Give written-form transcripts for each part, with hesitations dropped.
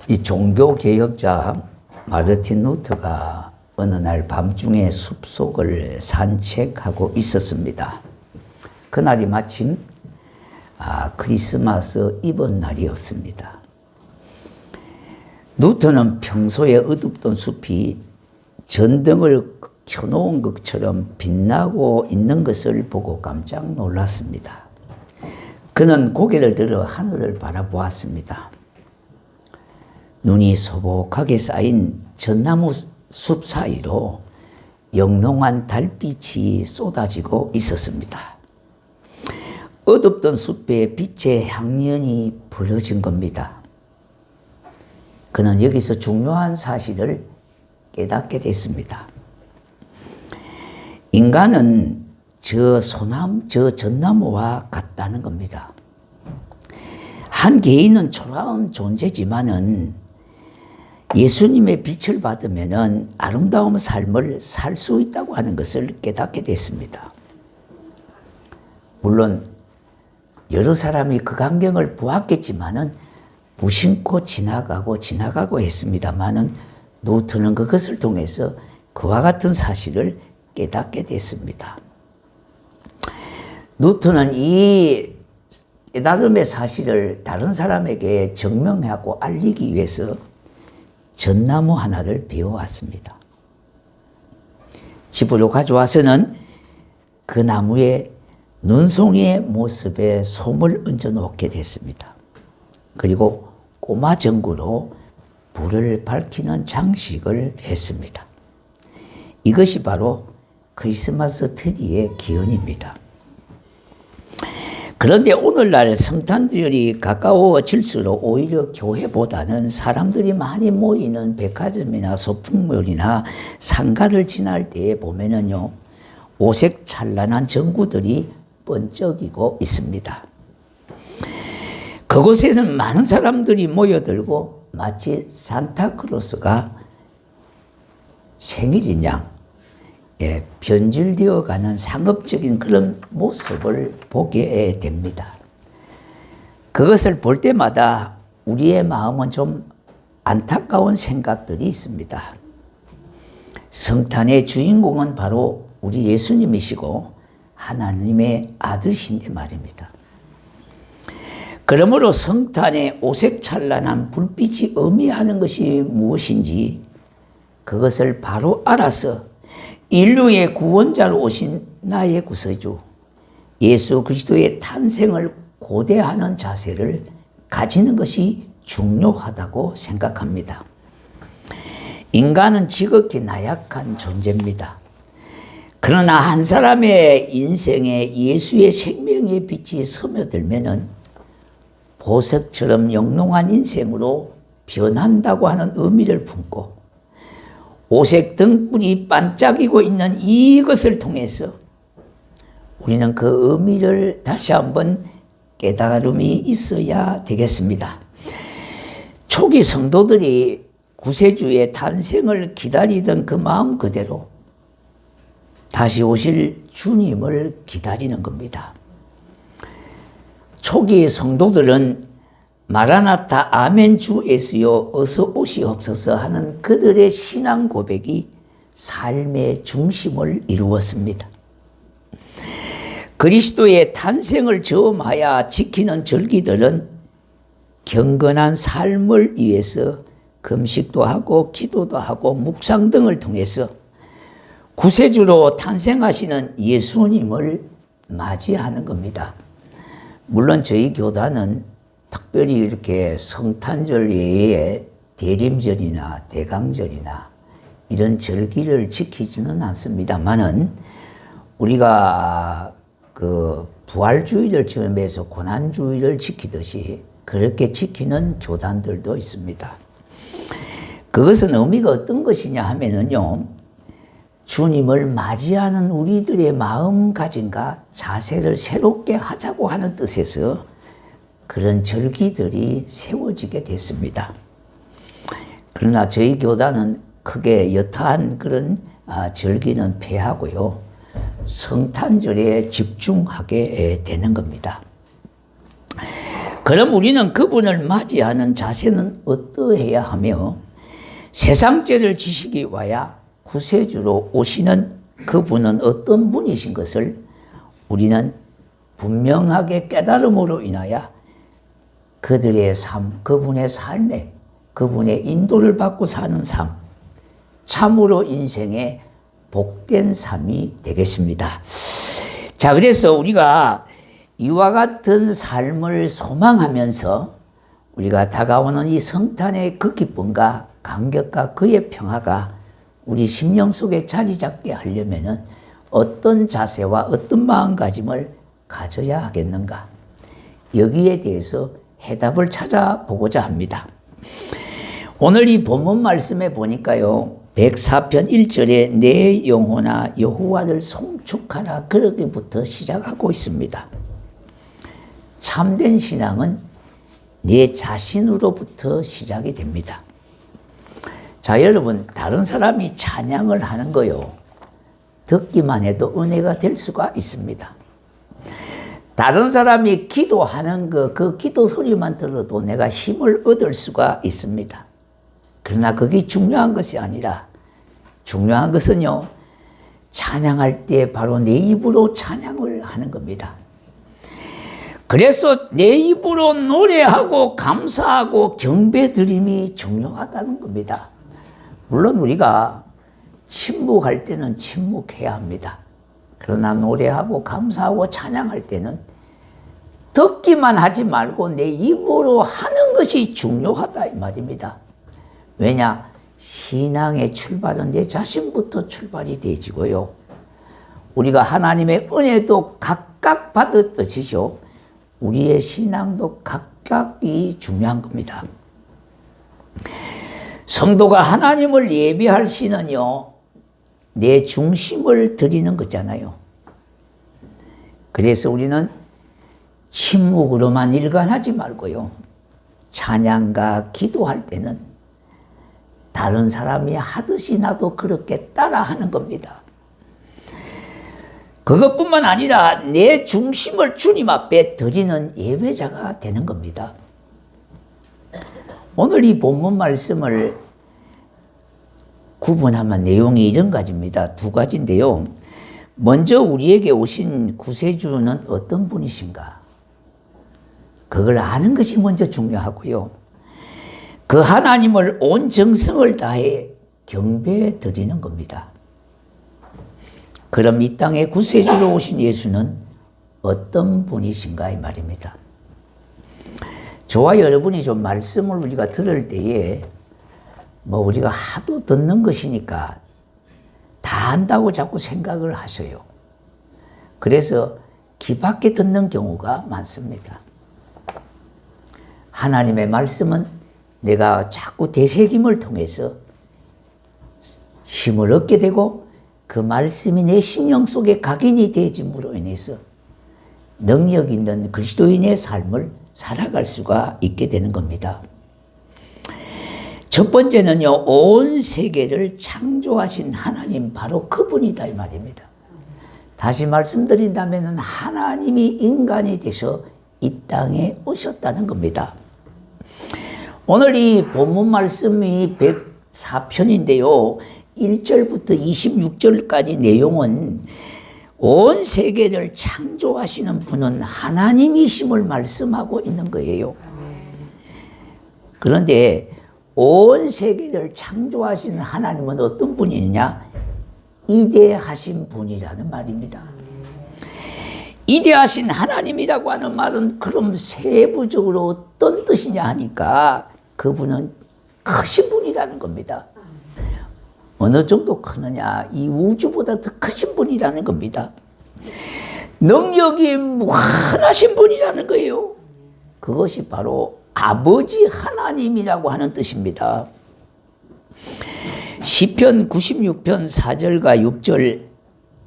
이 종교개혁자 마르틴 루터가 어느 날 밤중에 숲속을 산책하고 있었습니다. 그날이 마침 크리스마스 이브 날이었습니다. 루터는 평소에 어둡던 숲이 전등을 켜놓은 것처럼 빛나고 있는 것을 보고 깜짝 놀랐습니다. 그는 고개를 들어 하늘을 바라보았습니다. 눈이 소복하게 쌓인 전나무 숲 사이로 영롱한 달빛이 쏟아지고 있었습니다. 어둡던 숲에 빛의 향연이 벌어진 겁니다. 그는 여기서 중요한 사실을 깨닫게 됐습니다. 인간은 저 전나무와 같다는 겁니다. 한 개인은 초라한 존재지만은 예수님의 빛을 받으면은 아름다운 삶을 살 수 있다고 하는 것을 깨닫게 됐습니다. 물론 여러 사람이 그 광경을 보았겠지만은 무심코 지나가고 했습니다만은 루터는 그것을 통해서 그와 같은 사실을 깨닫게 됐습니다. 루터는 이 깨달음의 사실을 다른 사람에게 증명하고 알리기 위해서 전나무 하나를 베어왔습니다. 집으로 가져와서는 그 나무에 눈송이의 모습에 솜을 얹어 놓게 됐습니다. 그리고 꼬마 전구로 불을 밝히는 장식을 했습니다. 이것이 바로 크리스마스 트리의 기원입니다. 그런데 오늘날 성탄절이 가까워질수록 오히려 교회보다는 사람들이 많이 모이는 백화점이나 소품몰이나 상가를 지날 때에 보면은요, 오색 찬란한 전구들이 번쩍이고 있습니다. 그곳에는 많은 사람들이 모여들고 마치 산타크로스가 생일인 양 변질되어 가는 상업적인 그런 모습을 보게 됩니다. 그것을 볼 때마다 우리의 마음은 좀 안타까운 생각들이 있습니다. 성탄의 주인공은 바로 우리 예수님이시고 하나님의 아들이신데 말입니다. 그러므로 성탄의 오색찬란한 불빛이 의미하는 것이 무엇인지 그것을 바로 알아서 인류의 구원자로 오신 나의 구세주 예수 그리스도의 탄생을 고대하는 자세를 가지는 것이 중요하다고 생각합니다. 인간은 지극히 나약한 존재입니다. 그러나 한 사람의 인생에 예수의 생명의 빛이 스며들면은 보석처럼 영롱한 인생으로 변한다고 하는 의미를 품고 오색 등불이 반짝이고 있는 이것을 통해서 우리는 그 의미를 다시 한번 깨달음이 있어야 되겠습니다. 초기 성도들이 구세주의 탄생을 기다리던 그 마음 그대로 다시 오실 주님을 기다리는 겁니다. 초기 성도들은 마라나타 아멘 주 예수여 어서 오시옵소서 하는 그들의 신앙 고백이 삶의 중심을 이루었습니다. 그리스도의 탄생을 저음하여 지키는 절기들은 경건한 삶을 위해서 금식도 하고 기도도 하고 묵상 등을 통해서 구세주로 탄생하시는 예수님을 맞이하는 겁니다. 물론 저희 교단은 특별히 이렇게 성탄절 외에 대림절이나 대강절이나 이런 절기를 지키지는 않습니다만은 우리가 그 부활주의를 점해서 고난주의를 지키듯이 그렇게 지키는 교단들도 있습니다. 그것은 의미가 어떤 것이냐 하면은요, 주님을 맞이하는 우리들의 마음가짐과 자세를 새롭게 하자고 하는 뜻에서 그런 절기들이 세워지게 됐습니다. 그러나 저희 교단은 크게 여타한 그런 절기는 폐하고요, 성탄절에 집중하게 되는 겁니다. 그럼 우리는 그분을 맞이하는 자세는 어떠해야 하며 세상죄를 지시기 위하여 구세주로 오시는 그분은 어떤 분이신 것을 우리는 분명하게 깨달음으로 인하여 그들의 삶, 그분의 삶에 그분의 인도를 받고 사는 삶, 참으로 인생의 복된 삶이 되겠습니다. 자, 그래서 우리가 이와 같은 삶을 소망하면서 우리가 다가오는 이 성탄의 그 기쁨과 감격과 그의 평화가 우리 심령 속에 자리 잡게 하려면은 어떤 자세와 어떤 마음가짐을 가져야 하겠는가? 여기에 대해서 해답을 찾아보고자 합니다. 오늘 이 본문 말씀에 보니까요, 104편 1절에 내 영혼아 여호와를 송축하라, 그러기부터 시작하고 있습니다. 참된 신앙은 내 자신으로부터 시작이 됩니다. 자, 여러분, 다른 사람이 찬양을 하는 거요, 듣기만 해도 은혜가 될 수가 있습니다. 다른 사람이 기도하는 그 기도 소리만 들어도 내가 힘을 얻을 수가 있습니다. 그러나 그게 중요한 것이 아니라 중요한 것은요, 찬양할 때 바로 내 입으로 찬양을 하는 겁니다. 그래서 내 입으로 노래하고 감사하고 경배드림이 중요하다는 겁니다. 물론 우리가 침묵할 때는 침묵해야 합니다. 그러나 노래하고 감사하고 찬양할 때는 듣기만 하지 말고 내 입으로 하는 것이 중요하다 이 말입니다. 왜냐? 신앙의 출발은 내 자신부터 출발이 되지고요, 우리가 하나님의 은혜도 각각 받았듯이죠, 우리의 신앙도 각각이 중요한 겁니다. 성도가 하나님을 예배할 시는요, 내 중심을 드리는 거잖아요. 그래서 우리는 침묵으로만 일관하지 말고요, 찬양과 기도할 때는 다른 사람이 하듯이 나도 그렇게 따라하는 겁니다. 그것뿐만 아니라 내 중심을 주님 앞에 드리는 예배자가 되는 겁니다. 오늘 이 본문 말씀을 구분하면 내용이 이런 가지입니다. 두 가지인데요. 먼저 우리에게 오신 구세주는 어떤 분이신가? 그걸 아는 것이 먼저 중요하고요, 그 하나님을 온 정성을 다해 경배해 드리는 겁니다. 그럼 이 땅에 구세주로 오신 예수는 어떤 분이신가 이 말입니다. 저와 여러분이 좀 말씀을 우리가 들을 때에 우리가 하도 듣는 것이니까 다 안다고 자꾸 생각을 하셔요. 그래서 귀 밖에 듣는 경우가 많습니다. 하나님의 말씀은 내가 자꾸 되새김을 통해서 힘을 얻게 되고 그 말씀이 내 심령 속에 각인이 되짐으로 인해서 능력 있는 그리스도인의 삶을 살아갈 수가 있게 되는 겁니다. 첫 번째는요, 온 세계를 창조하신 하나님, 바로 그분이다 이 말입니다. 다시 말씀드린다면 하나님이 인간이 돼서 이 땅에 오셨다는 겁니다. 오늘 이 본문 말씀이 104편인데요. 1절부터 26절까지 내용은 온 세계를 창조하시는 분은 하나님이심을 말씀하고 있는 거예요. 그런데 온 세계를 창조하신 하나님은 어떤 분이냐? 이대하신 분이라는 말입니다. 이대하신 하나님이라고 하는 말은 그럼 세부적으로 어떤 뜻이냐 하니까 그분은 크신 분이라는 겁니다. 어느 정도 크느냐? 이 우주보다 더 크신 분이라는 겁니다. 능력이 무한하신 분이라는 거예요. 그것이 바로 아버지 하나님이라고 하는 뜻입니다. 시편 96편 4절과 6절,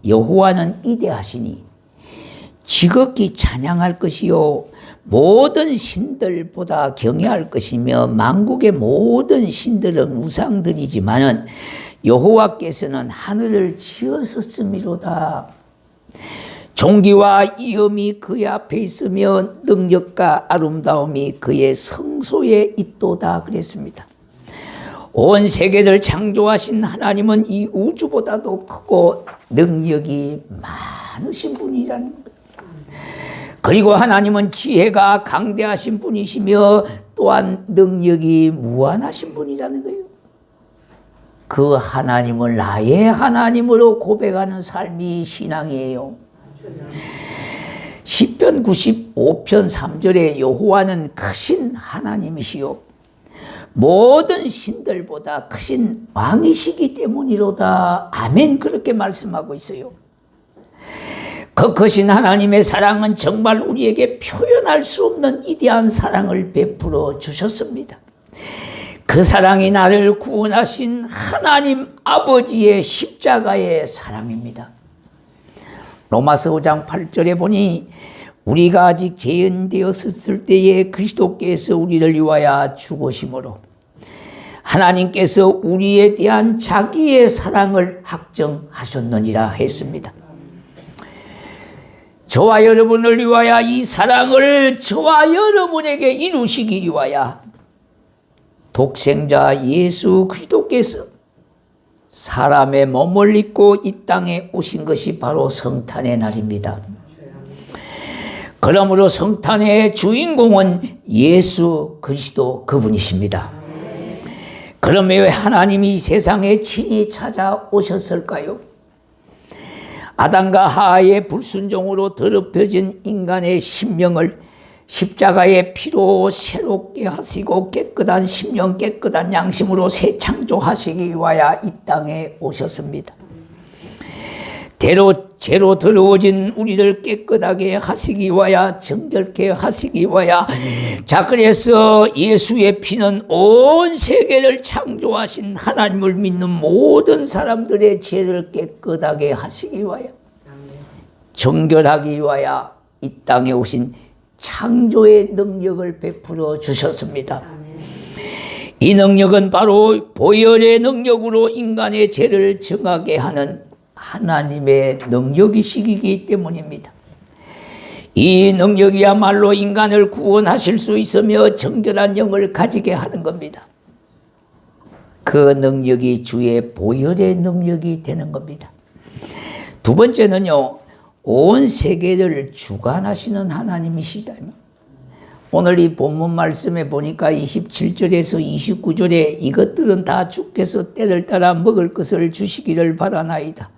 여호와는 이대하시니 지극히 찬양할 것이요 모든 신들보다 경외할 것이며 만국의 모든 신들은 우상들이지만은 여호와께서는 하늘을 지으셨음이로다. 존귀와 위엄이 그의 앞에 있으며 능력과 아름다움이 그의 성소에 있도다 그랬습니다. 온 세계를 창조하신 하나님은 이 우주보다도 크고 능력이 많으신 분이라는 거예요. 그리고 하나님은 지혜가 강대하신 분이시며 또한 능력이 무한하신 분이라는 거예요. 그 하나님을 나의 하나님으로 고백하는 삶이 신앙이에요. 시편 95편 3절에 여호와는 크신 하나님이시요 모든 신들보다 크신 왕이시기 때문이로다. 아멘. 그렇게 말씀하고 있어요. 그 크신 하나님의 사랑은 정말 우리에게 표현할 수 없는 위대한 사랑을 베풀어 주셨습니다. 그 사랑이 나를 구원하신 하나님 아버지의 십자가의 사랑입니다. 로마서 5장 8절에 보니 우리가 아직 죄인되었을 때에 그리스도께서 우리를 위하여 죽으심으로 하나님께서 우리에 대한 자기의 사랑을 확정하셨느니라 했습니다. 저와 여러분을 위하여 이 사랑을 저와 여러분에게 이루시기 위하여 독생자 예수 그리스도께서 사람의 몸을 입고 이 땅에 오신 것이 바로 성탄의 날입니다. 그러므로 성탄의 주인공은 예수 그리스도 그분이십니다. 그럼 왜 하나님이 세상에 친히 찾아오셨을까요? 아담과 하와의 불순종으로 더럽혀진 인간의 심령을 십자가의 피로 새롭게 하시고 깨끗한 심령, 깨끗한 양심으로 새 창조하시기 위하여 이 땅에 오셨습니다. 죄로 더러워진 우리를 깨끗하게 하시기 위하여, 정결케 하시기 위하여, 자, 그래서 예수의 피는 온 세계를 창조하신 하나님을 믿는 모든 사람들의 죄를 깨끗하게 하시기 위하여, 정결하기 위하여 이 땅에 오신 창조의 능력을 베풀어 주셨습니다. 이 능력은 바로 보혈의 능력으로 인간의 죄를 정하게 하는 하나님의 능력이시기 때문입니다. 이 능력이야말로 인간을 구원하실 수 있으며 정결한 영을 가지게 하는 겁니다. 그 능력이 주의 보혈의 능력이 되는 겁니다. 두 번째는요, 온 세계를 주관하시는 하나님이시다. 오늘 이 본문 말씀에 보니까 27절에서 29절에 이것들은 다 주께서 때를 따라 먹을 것을 주시기를 바라나이다.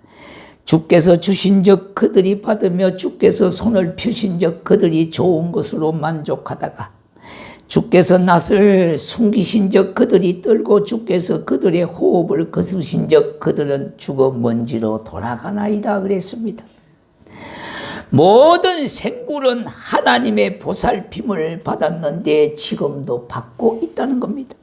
주께서 주신 적 그들이 받으며 주께서 손을 펴신 적 그들이 좋은 것으로 만족하다가 주께서 낯을 숨기신 적 그들이 떨고 주께서 그들의 호흡을 거스르신 적 그들은 죽어 먼지로 돌아가나이다 그랬습니다. 모든 생물은 하나님의 보살핌을 받았는데 지금도 받고 있다는 겁니다.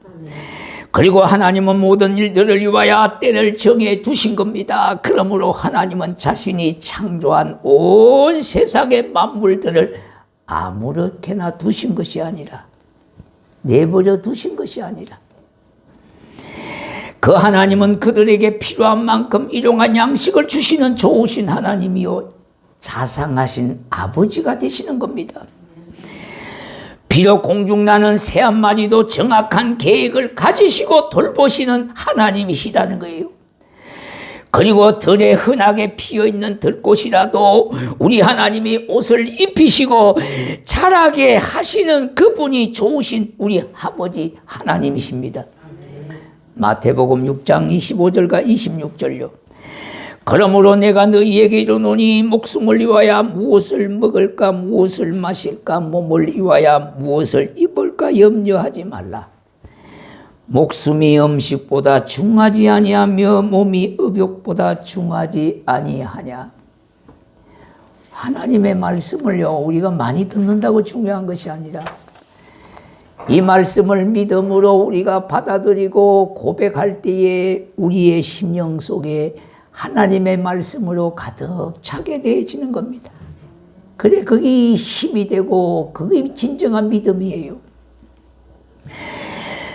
그리고 하나님은 모든 일들을 위하여 때를 정해 두신 겁니다. 그러므로 하나님은 자신이 창조한 온 세상의 만물들을 아무렇게나 두신 것이 아니라, 내버려 두신 것이 아니라, 그 하나님은 그들에게 필요한 만큼 일용할 양식을 주시는 좋으신 하나님이요 자상하신 아버지가 되시는 겁니다. 비록 공중나는 새 한 마리도 정확한 계획을 가지시고 돌보시는 하나님이시다는 거예요. 그리고 들에 흔하게 피어있는 들꽃이라도 우리 하나님이 옷을 입히시고 자라게 하시는 그분이 좋으신 우리 아버지 하나님이십니다. 마태복음 6장 25절과 26절요. 그러므로 내가 너희에게 이르노니 목숨을 위하여 무엇을 먹을까 무엇을 마실까 몸을 위하여 무엇을 입을까 염려하지 말라. 목숨이 음식보다 중하지 아니하며 몸이 의복보다 중하지 아니하냐. 하나님의 말씀을요 우리가 많이 듣는다고 중요한 것이 아니라 이 말씀을 믿음으로 우리가 받아들이고 고백할 때에 우리의 심령 속에 하나님의 말씀으로 가득 차게 되어지는 겁니다. 그래 그게 힘이 되고 그게 진정한 믿음이에요.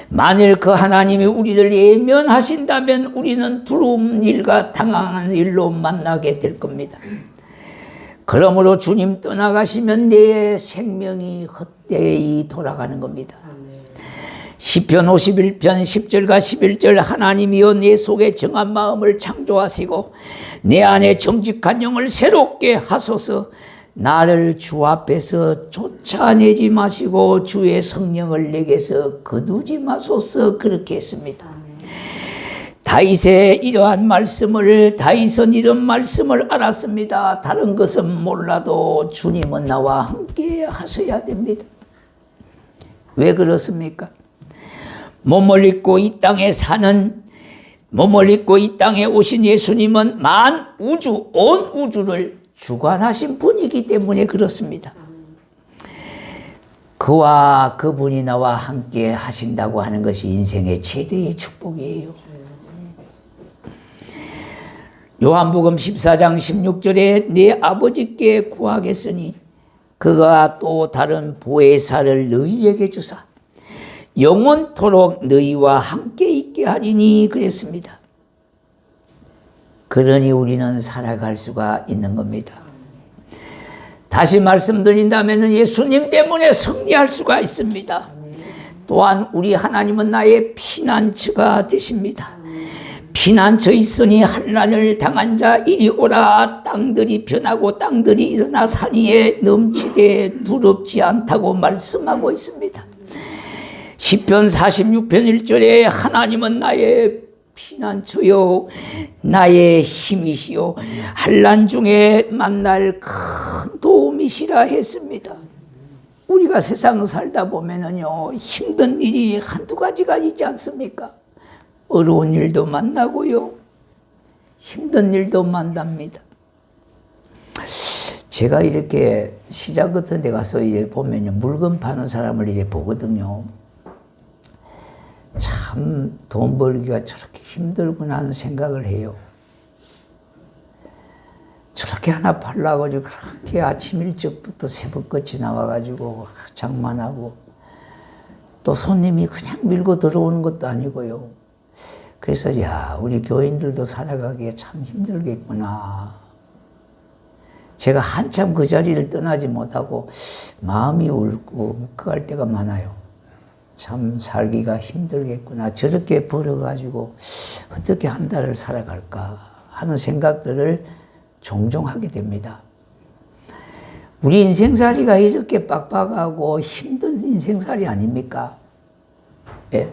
만일 그 하나님이 우리를 예면하신다면 우리는 두려운 일과 당황한 일로 만나게 될 겁니다. 그러므로 주님 떠나가시면 내 생명이 헛되이 돌아가는 겁니다. 시편 51편 10절과 11절 하나님이여 내 속에 정한 마음을 창조하시고 내 안에 정직한 영을 새롭게 하소서. 나를 주 앞에서 쫓아내지 마시고 주의 성령을 내게서 거두지 마소서. 그렇게 했습니다. 다윗은 이런 말씀을 알았습니다. 다른 것은 몰라도 주님은 나와 함께 하셔야 됩니다. 왜 그렇습니까? 몸을 입고 이 땅에 오신 예수님은 온 우주를 주관하신 분이기 때문에 그렇습니다. 그분이 나와 함께 하신다고 하는 것이 인생의 최대의 축복이에요. 요한복음 14장 16절에 내 아버지께 구하겠으니 그가 또 다른 보혜사를 너희에게 주사 영원토록 너희와 함께 있게 하리니 그랬습니다. 그러니 우리는 살아갈 수가 있는 겁니다. 다시 말씀드린다면 예수님 때문에 승리할 수가 있습니다. 또한 우리 하나님은 나의 피난처가 되십니다. 피난처 있으니 환난을 당한 자 이리 오라. 땅들이 변하고 땅들이 일어나 산 위에 넘치되 두렵지 않다고 말씀하고 있습니다. 시편 46편 1절에 하나님은 나의 피난처요 나의 힘이시요 환난 중에 만날 큰 도움이시라 했습니다. 우리가 세상 살다 보면은요 힘든 일이 한두 가지가 있지 않습니까? 어려운 일도 만나고요 힘든 일도 만납니다. 제가 이렇게 시장 같은 데 가서 이래 보면요 물건 파는 사람을 이래 보거든요. 참 돈 벌기가 저렇게 힘들구나 하는 생각을 해요. 저렇게 하나 팔라고 그렇게 아침 일찍부터 새벽같이 나와가지고 장만하고 또 손님이 그냥 밀고 들어오는 것도 아니고요. 그래서 우리 교인들도 살아가기에 참 힘들겠구나. 제가 한참 그 자리를 떠나지 못하고 마음이 울고 묵직할 때가 많아요. 참 살기가 힘들겠구나. 저렇게 벌어가지고 어떻게 한 달을 살아갈까 하는 생각들을 종종 하게 됩니다. 우리 인생살이가 이렇게 빡빡하고 힘든 인생살이 아닙니까? 예.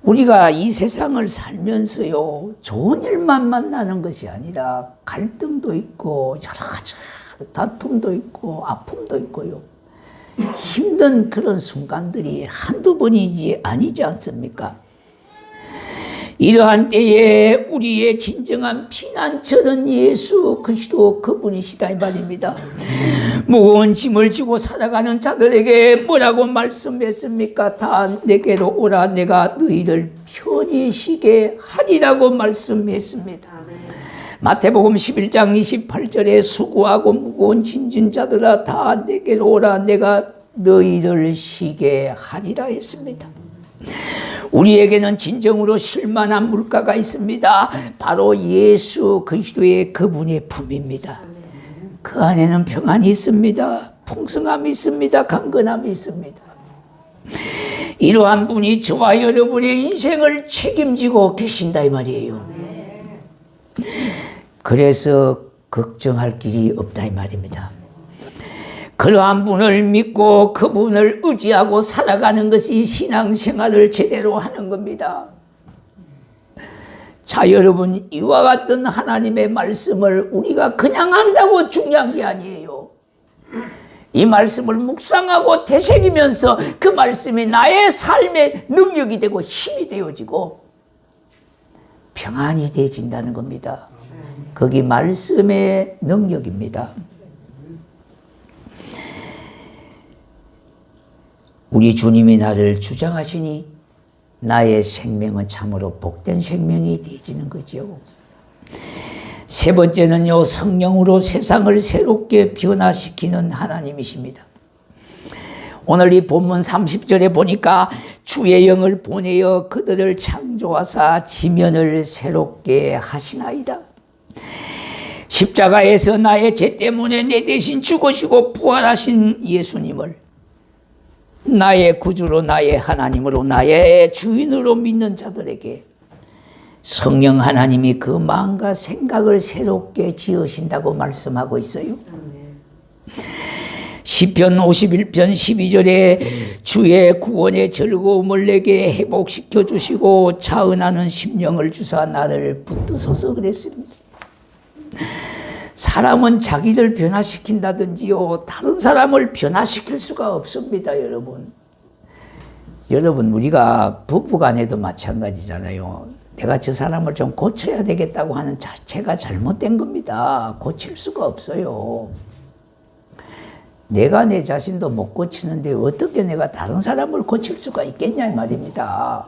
우리가 이 세상을 살면서요 좋은 일만 만나는 것이 아니라 갈등도 있고 여러 가지 다툼도 있고 아픔도 있고요 힘든 그런 순간들이 한두 번이지 아니지 않습니까? 이러한 때에 우리의 진정한 피난처는 예수 그리스도 그분이시다 이 말입니다. 무거운 짐을 지고 살아가는 자들에게 뭐라고 말씀했습니까? 다 내게로 오라 내가 너희를 편히 쉬게 하리라고 말씀했습니다. 마태복음 11장 28절에 수고하고 무거운 짐진 자들아 다 내게로 오라 내가 너희를 쉬게 하리라 했습니다. 우리에게는 진정으로 쉴만한 물가가 있습니다. 바로 예수 그리스도의 그분의 품입니다. 그 안에는 평안이 있습니다. 풍성함이 있습니다. 강건함이 있습니다. 이러한 분이 저와 여러분의 인생을 책임지고 계신다 이 말이에요. 그래서 걱정할 길이 없다 이 말입니다. 그러한 분을 믿고 그분을 의지하고 살아가는 것이 신앙생활을 제대로 하는 겁니다. 자, 여러분, 이와 같은 하나님의 말씀을 우리가 그냥 한다고 중요한 게 아니에요. 이 말씀을 묵상하고 되새기면서 그 말씀이 나의 삶의 능력이 되고 힘이 되어지고 평안이 되어진다는 겁니다. 거기 말씀의 능력입니다. 우리 주님이 나를 주장하시니 나의 생명은 참으로 복된 생명이 되어지는 거죠. 세 번째는요, 성령으로 세상을 새롭게 변화시키는 하나님이십니다. 오늘 이 본문 30절에 보니까 주의 영을 보내어 그들을 창조하사 지면을 새롭게 하시나이다. 십자가에서 나의 죄 때문에 내 대신 죽으시고 부활하신 예수님을 나의 구주로, 나의 하나님으로, 나의 주인으로 믿는 자들에게 성령 하나님이 그 마음과 생각을 새롭게 지으신다고 말씀하고 있어요. 시편 51편 12절에 주의 구원의 즐거움을 내게 회복시켜 주시고 차은하는 심령을 주사 나를 붙드소서 그랬습니다. 사람은 자기를 변화시킨다든지요, 다른 사람을 변화시킬 수가 없습니다. 여러분 우리가 부부간에도 마찬가지잖아요. 내가 저 사람을 좀 고쳐야 되겠다고 하는 자체가 잘못된 겁니다. 고칠 수가 없어요. 내가 내 자신도 못 고치는데 어떻게 내가 다른 사람을 고칠 수가 있겠냐 이 말입니다.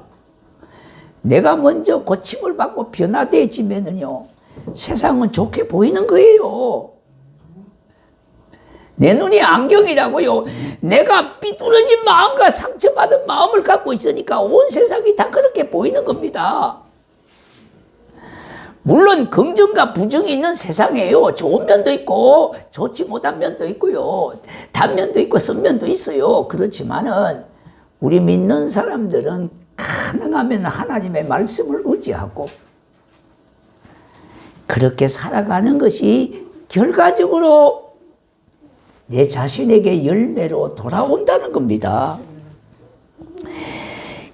내가 먼저 고침을 받고 변화되어지면은요, 세상은 좋게 보이는 거예요. 내 눈이 안경이라고요. 내가 삐뚤어진 마음과 상처받은 마음을 갖고 있으니까 온 세상이 다 그렇게 보이는 겁니다. 물론 긍정과 부정이 있는 세상이에요. 좋은 면도 있고 좋지 못한 면도 있고요. 단면도 있고 선면도 있어요. 그렇지만은 우리 믿는 사람들은 가능하면 하나님의 말씀을 의지하고 그렇게 살아가는 것이 결과적으로 내 자신에게 열매로 돌아온다는 겁니다.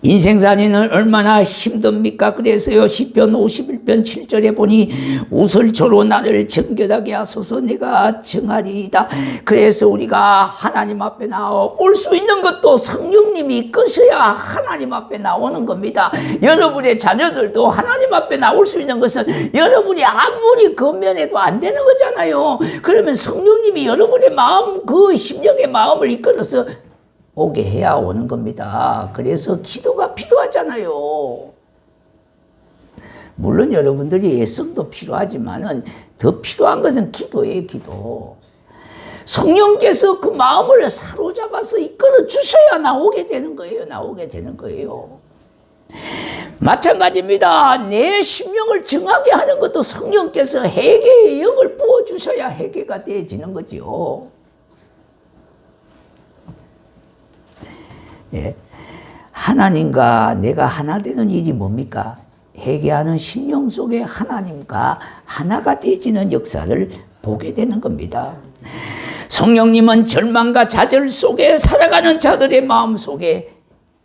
인생살이는 얼마나 힘듭니까? 그래서요, 시편 51편 7절에 보니 우설초로 나를 정결하게 하소서 내가 정하리이다. 그래서 우리가 하나님 앞에 나올 수 있는 것도 성령님이 이끄셔야 하나님 앞에 나오는 겁니다. 여러분의 자녀들도 하나님 앞에 나올 수 있는 것은 여러분이 아무리 건면해도 안 되는 거잖아요. 그러면 성령님이 여러분의 마음, 그 심령의 마음을 이끌어서 오게 해야 오는 겁니다. 그래서 기도가 필요하잖아요. 물론 여러분들이 애씀도 필요하지만은 더 필요한 것은 기도예요, 기도. 성령께서 그 마음을 사로잡아서 이끌어 주셔야 나오게 되는 거예요, 나오게 되는 거예요. 마찬가지입니다. 내 심령을 정하게 하는 것도 성령께서 회개의 영을 부어주셔야 회개가 되어지는 거지요. 예. 하나님과 내가 하나 되는 일이 뭡니까? 회개하는 심령 속에 하나님과 하나가 되어지는 역사를 보게 되는 겁니다. 성령님은 절망과 좌절 속에 살아가는 자들의 마음 속에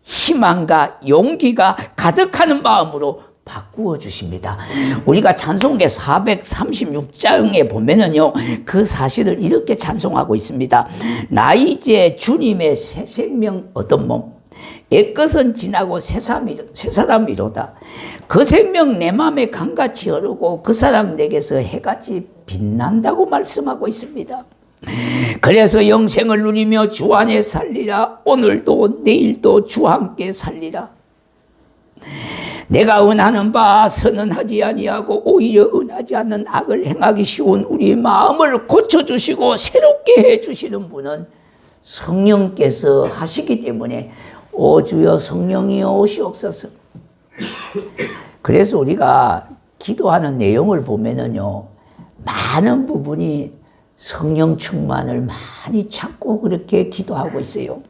희망과 용기가 가득하는 마음으로 바꾸어 주십니다. 우리가 찬송가 436장에 보면은요, 그 사실을 이렇게 찬송하고 있습니다. 나 이제 주님의 새 생명 얻은 몸, 옛것은 지나고 새 사람이로다. 그 생명 내 맘에 강같이 흐르고 그 사랑 내게서 해같이 빛난다고 말씀하고 있습니다. 그래서 영생을 누리며 주 안에 살리라. 오늘도 내일도 주와 함께 살리라. 내가 은하는 바 선언하지 아니하고 오히려 은하지 않는 악을 행하기 쉬운 우리 마음을 고쳐주시고 새롭게 해주시는 분은 성령께서 하시기 때문에 오 주여 성령이여 오시옵소서. 그래서 우리가 기도하는 내용을 보면은요, 많은 부분이 성령 충만을 많이 찾고 그렇게 기도하고 있어요.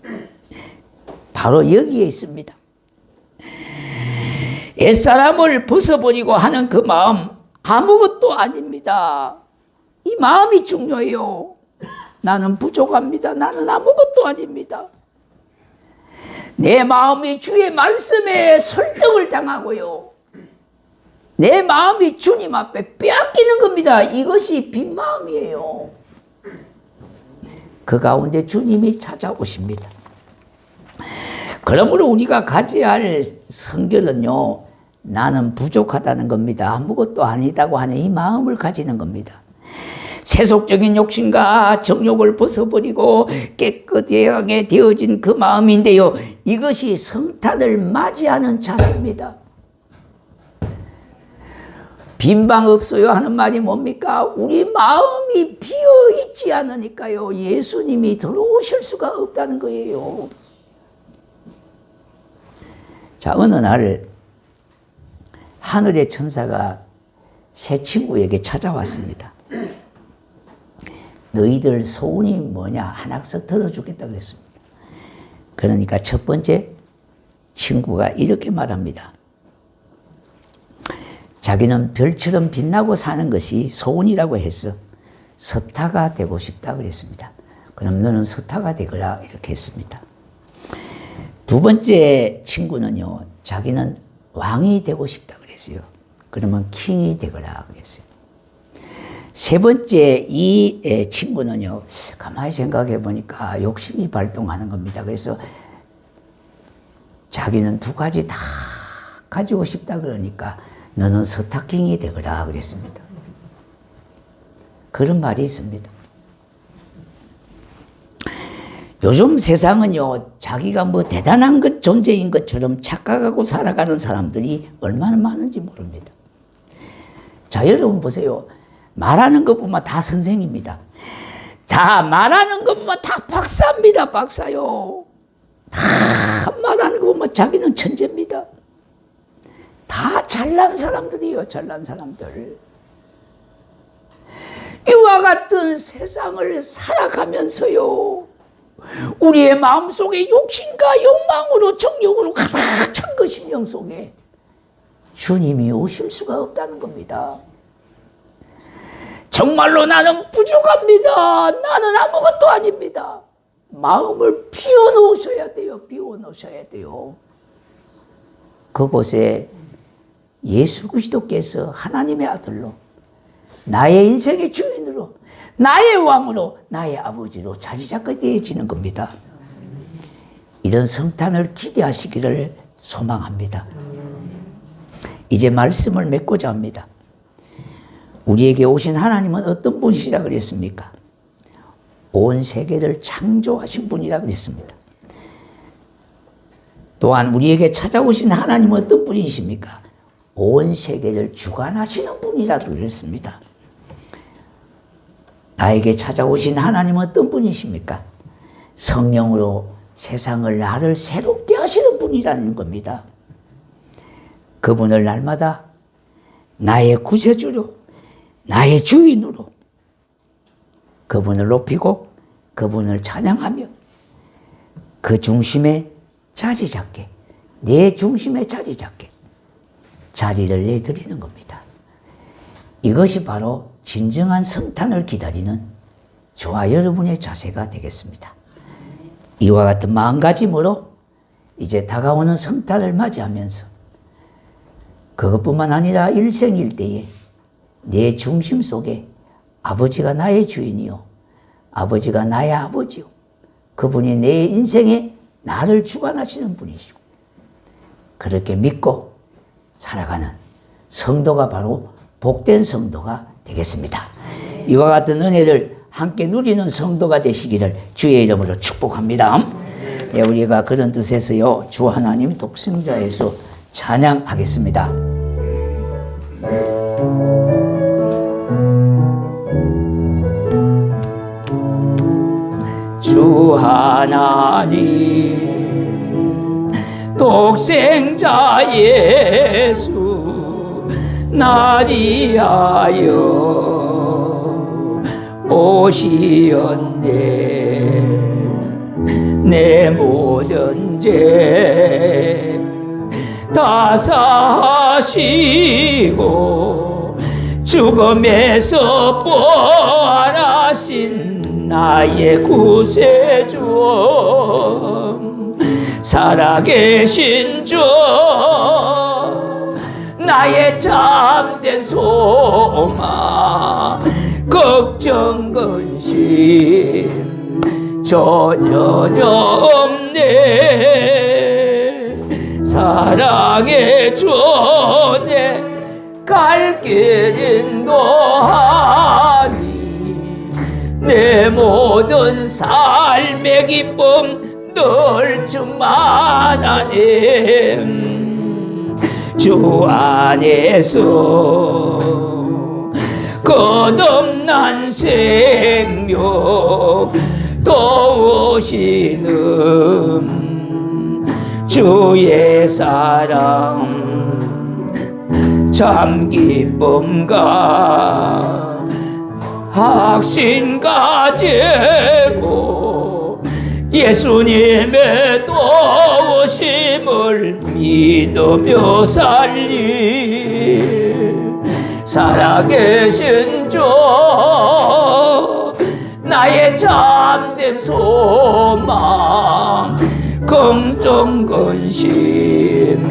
바로 여기에 있습니다. 옛사람을 벗어버리고 하는 그 마음 아무것도 아닙니다. 이 마음이 중요해요. 나는 부족합니다. 나는 아무것도 아닙니다. 내 마음이 주의 말씀에 설득을 당하고요, 내 마음이 주님 앞에 빼앗기는 겁니다. 이것이 빈 마음이에요. 그 가운데 주님이 찾아오십니다. 그러므로 우리가 가져야 할 성결은요, 나는 부족하다는 겁니다. 아무것도 아니다고 하는 이 마음을 가지는 겁니다. 세속적인 욕심과 정욕을 벗어버리고 깨끗하게 되어진 그 마음인데요, 이것이 성탄을 맞이하는 자세입니다. 빈방 없어요 하는 말이 뭡니까? 우리 마음이 비어있지 않으니까요, 예수님이 들어오실 수가 없다는 거예요. 자, 어느 날 하늘의 천사가 새 친구에게 찾아왔습니다. 너희들 소원이 뭐냐? 하나씩 들어주겠다 그랬습니다. 그러니까 첫 번째 친구가 이렇게 말합니다. 자기는 별처럼 빛나고 사는 것이 소원이라고 해서 스타가 되고 싶다 그랬습니다. 그럼 너는 스타가 되거라 이렇게 했습니다. 두 번째 친구는요, 자기는 왕이 되고 싶다 그랬어요. 그러면 킹이 되거라 그랬어요. 세 번째 이 친구는요, 가만히 생각해 보니까 욕심이 발동하는 겁니다. 그래서 자기는 두 가지 다 가지고 싶다 그러니까 너는 스타킹이 되거라 그랬습니다. 그런 말이 있습니다. 요즘 세상은요, 자기가 뭐 대단한 것, 존재인 것처럼 착각하고 살아가는 사람들이 얼마나 많은지 모릅니다. 자, 여러분 보세요. 말하는 것 보면 다 선생입니다. 다 말하는 것 보면 다 박사입니다. 박사요. 다 말하는 거 보면 자기는 천재입니다. 다 잘난 사람들이에요. 잘난 사람들. 이와 같은 세상을 살아가면서요, 우리의 마음속에 욕심과 욕망으로 정욕으로 가득 찬 그 심령 속에 주님이 오실 수가 없다는 겁니다. 정말로 나는 부족합니다. 나는 아무것도 아닙니다. 마음을 비워놓으셔야 돼요. 비워놓으셔야 돼요. 그곳에 예수 그리스도께서 하나님의 아들로, 나의 인생의 주인으로, 나의 왕으로, 나의 아버지로 자리 잡게 되어지는 겁니다. 이런 성탄을 기대하시기를 소망합니다. 이제 말씀을 맺고자 합니다. 우리에게 오신 하나님은 어떤 분이시라 그랬습니까? 온 세계를 창조하신 분이라 그랬습니다. 또한 우리에게 찾아오신 하나님은 어떤 분이십니까? 온 세계를 주관하시는 분이라고 그랬습니다. 나에게 찾아오신 하나님은 어떤 분이십니까? 성령으로 세상을 나를 새롭게 하시는 분이라는 겁니다. 그분을 날마다 나의 구세주로, 나의 주인으로 그분을 높이고 그분을 찬양하며 그 중심에 자리 잡게, 내 중심에 자리 잡게 자리를 내드리는 겁니다. 이것이 바로 진정한 성탄을 기다리는 저와 여러분의 자세가 되겠습니다. 이와 같은 마음가짐으로 이제 다가오는 성탄을 맞이하면서 그것뿐만 아니라 일생일대에 내 중심 속에 아버지가 나의 주인이요, 아버지가 나의 아버지요, 그분이 내 인생에 나를 주관하시는 분이시고, 그렇게 믿고 살아가는 성도가 바로 복된 성도가 되겠습니다. 이와 같은 은혜를 함께 누리는 성도가 되시기를 주의 이름으로 축복합니다. 네, 우리가 그런 뜻에서요, 주 하나님 독생자에서 찬양하겠습니다. 주 하나님 독생자 예수 날 위하여 오시었네. 내 모든 죄 다 사하시고 죽음에서 부활하신 나의 구세주, 살아계신 주, 나의 참된 소망, 걱정 근심 전혀 없네. 사랑의 주내 갈 길 인도하니 내 모든 삶의 기쁨 늘 충만하네. 주 안에서 끝없는 생명 도우시는 주의 사랑 참 기쁨과 확신 가지고 예수님의 도우심을 믿으며 살리 살아계신 주 나의 참된 소망 긍정 근심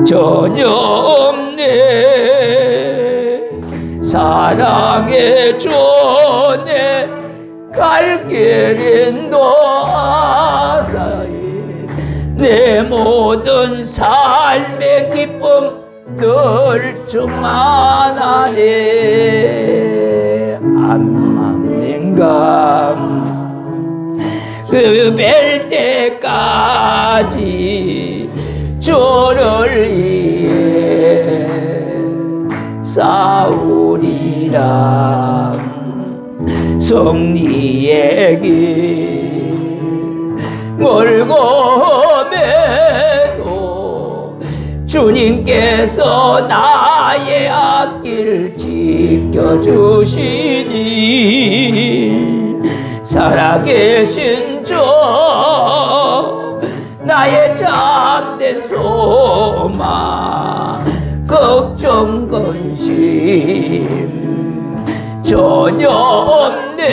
전혀 없네 사랑의 주내 갈 길 인도하사이 내 모든 삶의 기쁨 늘 충만하네 암만행감 그 뵐 때까지 주를 위해 싸우리라 승리의 길 멀고 험해도 주님께서 나의 앞길 지켜주시니 살아계신 주 나의 참된 소망 걱정 근심 전혀 없네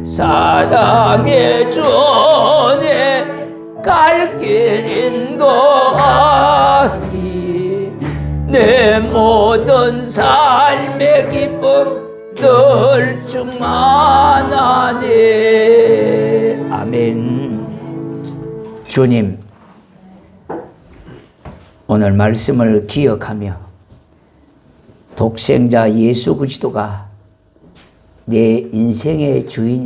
사랑의 주내 갈 길 인도하시니 내 모든 삶의 기쁨 늘 충만하네 아멘. 주님 오늘 말씀을 기억하며 독생자 예수 그리스도가 내 인생의 주인